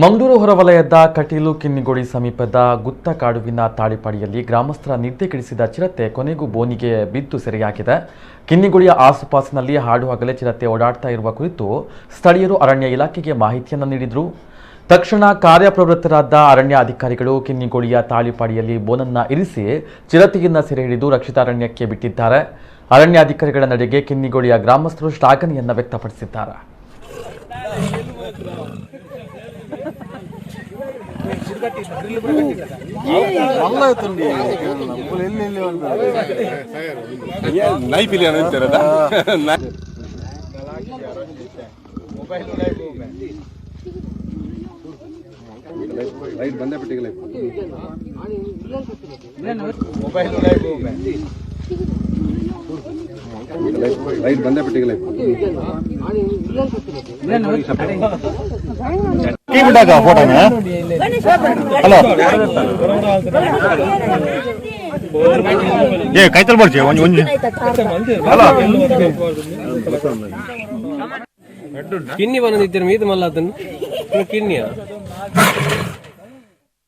ಮಂಗಳೂರು ಹೊರವಲಯದ ಕಟೀಲು ಕಿನ್ನಿಗೋಳಿ ಸಮೀಪದ ಗುತ್ತಕಾಡುವಿನ ತಾಳಿಪಾಡಿಯಲ್ಲಿ ಗ್ರಾಮಸ್ಥರ ನಿದ್ದೆಗೆಡಿಸಿದ ಚಿರತೆ ಕೊನೆಗೂ ಬೋನಿಗೆ ಬಿದ್ದು ಸೆರೆಯಾಗಿದೆ. ಕಿನ್ನಿಗೋಳಿಯ ಆಸುಪಾಸಿನಲ್ಲಿ ಹಾಡು ಹಗಲೇ ಚಿರತೆ ಓಡಾಡ್ತಾ ಇರುವ ಕುರಿತು ಸ್ಥಳೀಯರು ಅರಣ್ಯ ಇಲಾಖೆಗೆ ಮಾಹಿತಿಯನ್ನು ನೀಡಿದರು. ತಕ್ಷಣ ಕಾರ್ಯಪ್ರವೃತ್ತರಾದ ಅರಣ್ಯ ಅಧಿಕಾರಿಗಳು ಕಿನ್ನಿಗೋಳಿಯ ತಾಳಿಪಾಡಿಯಲ್ಲಿ ಬೋನನ್ನ ಇರಿಸಿ ಚಿರತೆಯಿಂದ ಸೆರೆ ಹಿಡಿದು ರಕ್ಷಿತ ಅರಣ್ಯಕ್ಕೆ ಬಿಟ್ಟಿದ್ದಾರೆ. ಅರಣ್ಯ ಅಧಿಕಾರಿಗಳ ನಡೆಗೆ ಕಿನ್ನಿಗೋಳಿಯ ಗ್ರಾಮಸ್ಥರು ಶ್ಲಾಘನೆಯನ್ನು ವ್ಯಕ್ತಪಡಿಸಿದ್ದಾರೆ. ರೈಟ್ ಬಂದೇ ಬಿಟ್ಟಿಲ್ಲ ಫೋಟೋನ ಹಲೋ ಏ ಕೈತಲ್ ಬರ್ಚೆ ಒಂಜಿ ಹಲೋ ಕಿನ್ನಿ ಬಂದಿದ್ದೀರ ಮೀದು ಮಲ್ಲ ಅದನ್ನು ಕಿನ್ನಿಯ